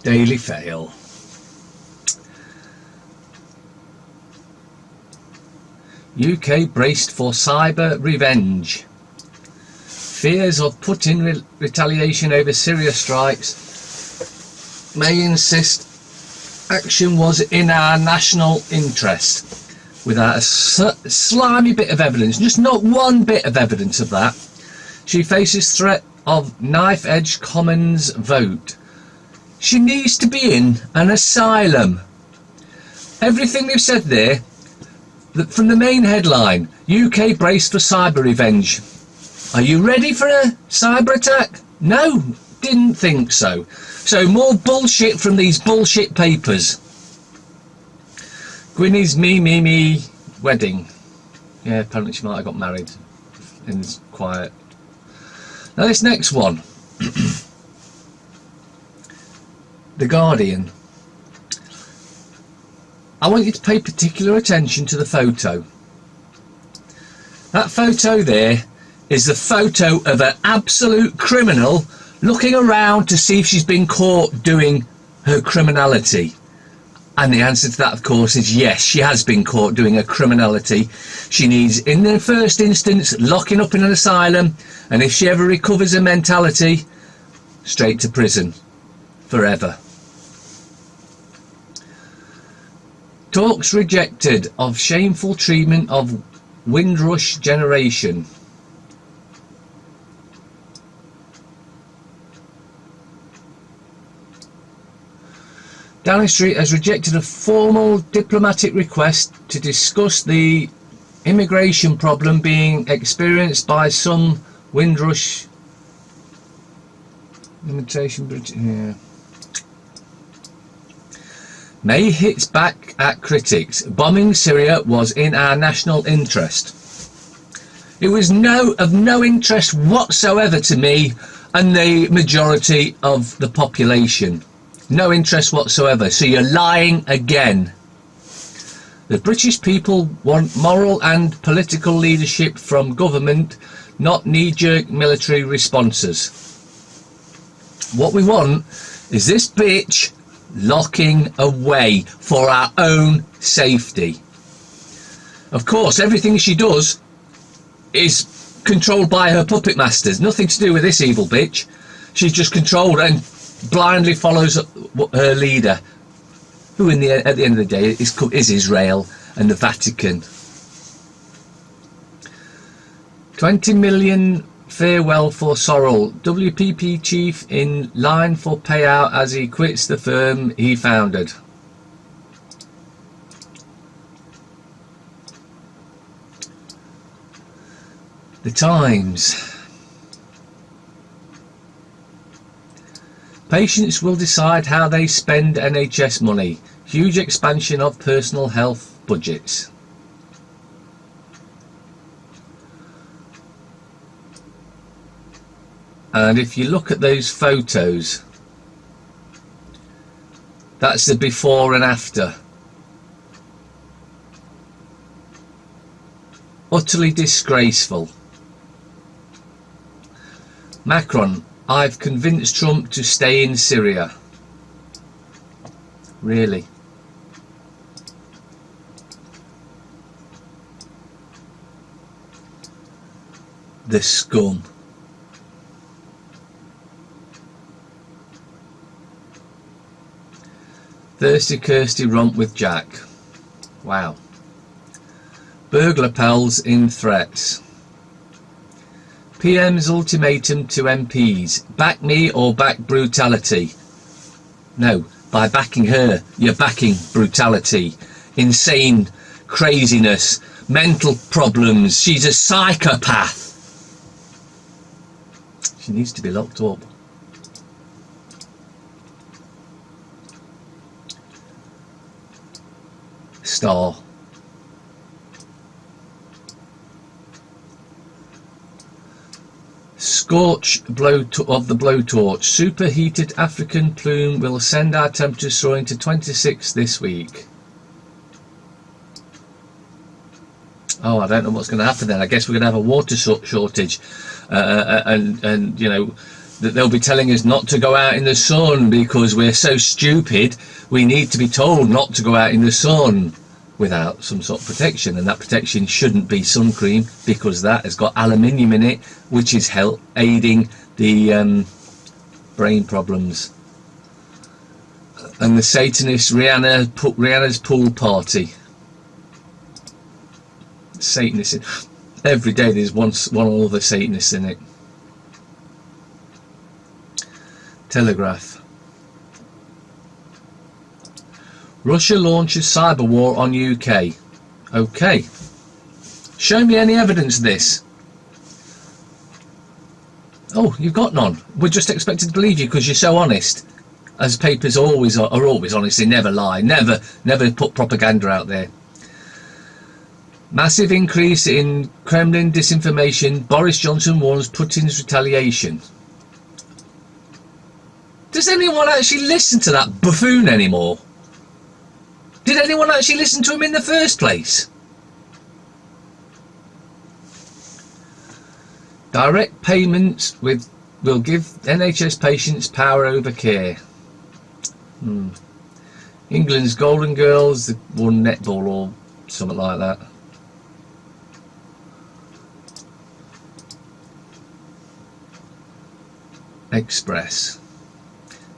Daily Fail. UK braced for cyber revenge. Fears of Putin retaliation over Syria strikes. May insist action was in our national interest. Without a slimy bit of evidence, just not one bit of evidence of that. She faces threat of knife-edge Commons vote. She needs to be in an asylum. Everything they've said there, from the main headline, UK braced for cyber revenge. Are you ready for a cyber attack? No, didn't think so. So more bullshit from these bullshit papers. Gwynnie's me wedding. Yeah, apparently she might have got married in quiet. Now this next one. The Guardian. I want you to pay particular attention to the photo. That photo there is the photo of an absolute criminal looking around to see if she's been caught doing her criminality. And the answer to that, of course, is yes, she has been caught doing her criminality. She needs, in the first instance, locking up in an asylum, and if she ever recovers her mentality, straight to prison. Forever. Talks rejected of shameful treatment of Windrush generation. Downing Street has rejected a formal diplomatic request to discuss the immigration problem being experienced by some Windrush imitation British. Yeah. May hits back at critics. Bombing Syria was in our national interest. It was of no interest whatsoever to me and the majority of the population. No interest whatsoever. So you're lying again. The British people want moral and political leadership from government, not knee-jerk military responses. What we want is this bitch locking away for our own safety. Of course, everything she does is controlled by her puppet masters. Nothing to do with this evil bitch. She's just controlled and blindly follows her leader, who at the end of the day is Israel and the Vatican. 20 million farewell for Sorrell. WPP chief in line for payout as he quits the firm he founded. The Times. Patients will decide how they spend NHS money. Huge expansion of personal health budgets. And if you look at those photos, that's the before and after. Utterly disgraceful. Macron, I've convinced Trump to stay in Syria. Really? The scum. Thirsty Kirsty romp with Jack. Wow. Burglar pals in threats. PM's ultimatum to MPs. Back me or back brutality. No, by backing her, you're backing brutality. Insane craziness. Mental problems. She's a psychopath. She needs to be locked up. Star. Scorch of the blowtorch. Superheated African plume will send our temperatures soaring to 26 this week. Oh, I don't know what's going to happen then. I guess we're going to have a water shortage, and you know, that they'll be telling us not to go out in the sun because we're so stupid. We need to be told not to go out in the sun without some sort of protection, and that protection shouldn't be sun cream because that has got aluminium in it, which is aiding the brain problems. And the Satanist Rihanna's pool party. Satanist. Every day there's one or other Satanist in it. Telegraph. Russia launches cyber war on UK. Okay. Show me any evidence of this. Oh, you've got none. We're just expected to believe you because you're so honest. As papers are always honest, they never lie, never put propaganda out there. Massive increase in Kremlin disinformation. Boris Johnson warns Putin's retaliation. Does anyone actually listen to that buffoon anymore? Did anyone actually listen to him in the first place? Direct payments will give NHS patients power over care. England's Golden Girls won netball or something like that. Express.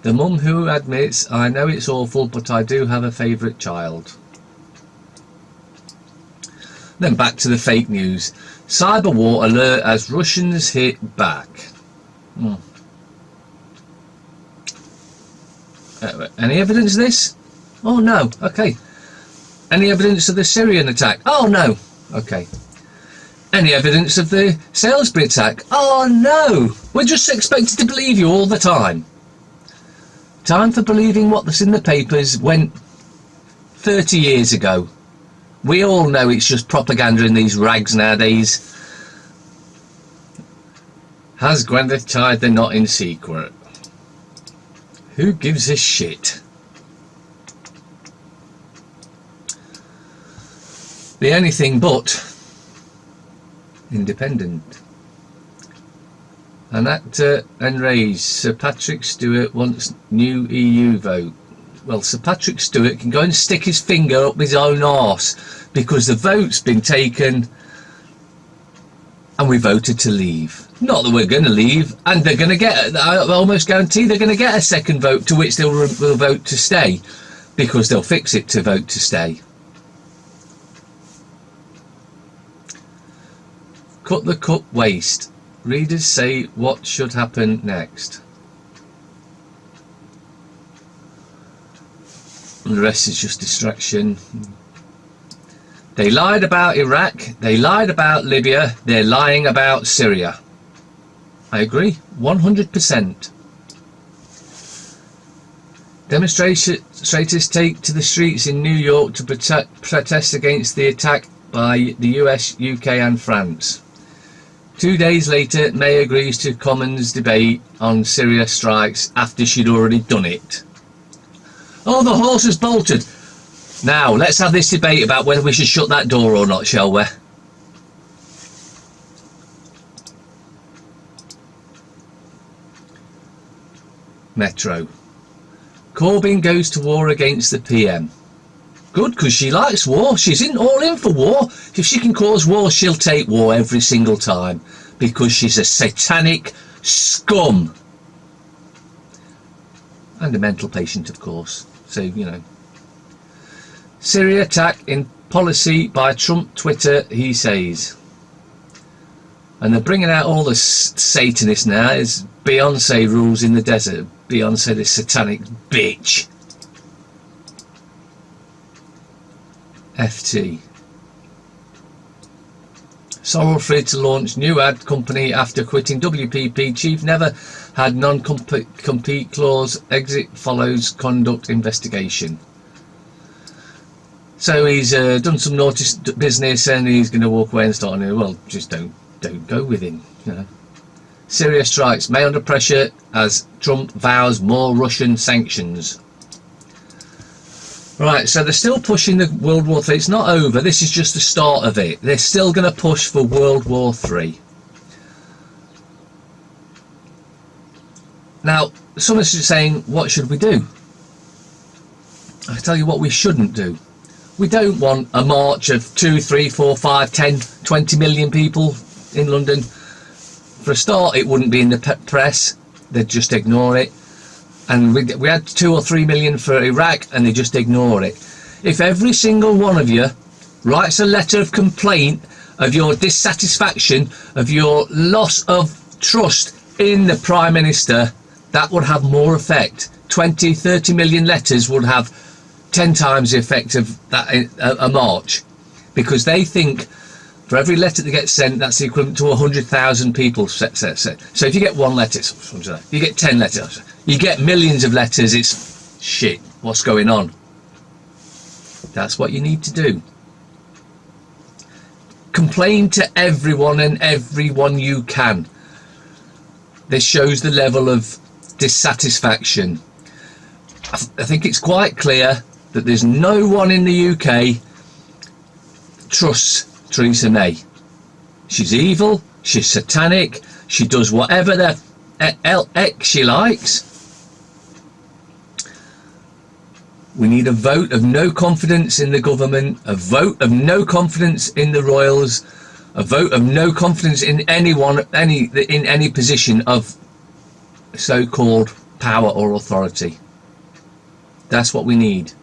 The mum who admits, I know it's awful, but I do have a favourite child. Then back to the fake news. Cyber war alert as Russians hit back. Any evidence of this? Oh no. Okay. Any evidence of the Syrian attack? Oh no. Okay. Any evidence of the Salisbury attack? Oh no. We're just expected to believe you all the time. Time for believing what's in the papers went 30 years ago. We all know it's just propaganda in these rags nowadays. Has Gwyneth tied the knot in secret? Who gives a shit? The anything but independent. An actor enraged. Sir Patrick Stewart wants new EU vote. Well, Sir Patrick Stewart can go and stick his finger up his own arse because the vote's been taken and we voted to leave. Not that we're going to leave, and they're going to get, I almost guarantee they're going to get a second vote to which will vote to stay because they'll fix it to vote to stay. Cut the cup waste. Readers say what should happen next. And the rest is just distraction. They lied about Iraq, they lied about Libya, they're lying about Syria. I agree, 100%. Demonstrators take to the streets in New York to protest against the attack by the US, UK and France. 2 days later, May agrees to Commons debate on Syria strikes after she'd already done it. Oh, the horse has bolted. Now, let's have this debate about whether we should shut that door or not, shall we? Metro. Corbyn goes to war against the PM. Good, because she likes war. She's all in for war. If she can cause war, she'll take war every single time because she's a satanic scum. And a mental patient, of course. So, you know. Syria attack in policy by Trump Twitter, he says. And they're bringing out all the Satanists now. It's Beyonce rules in the desert. Beyonce, this satanic bitch. FT. Sorrel free to launch new ad company after quitting WPP. Chief never had non-compete clause. Exit follows conduct investigation. So he's done some naughty business and he's going to walk away and start a new. Well, just don't go with him. You know. Syria strikes. May under pressure as Trump vows more Russian sanctions. Right, so they're still pushing the World War III. It's not over. This is just the start of it. They're still going to push for World War III. Now, some are saying, what should we do? I tell you what we shouldn't do. We don't want a march of 2, 3, 4, 5, 10, 20 million people in London. For a start, it wouldn't be in the press. They'd just ignore it. And we had 2 or 3 million for Iraq, and they just ignore it. If every single one of you writes a letter of complaint of your dissatisfaction, of your loss of trust in the Prime Minister, that would have more effect. 20, 30 million letters would have 10 times the effect of that, a march, because they think for every letter that gets sent, that's the equivalent to 100,000 people. So if you get one letter, you get 10 letters, you get millions of letters, it's shit, what's going on? That's what you need to do. Complain to everyone and everyone you can. This shows the level of dissatisfaction. I think it's quite clear that there's no one in the UK trusts Theresa May. She's evil, she's satanic, she does whatever the heck she likes. We need a vote of no confidence in the government, a vote of no confidence in the royals, a vote of no confidence in anyone, in any position of so-called power or authority. That's what we need.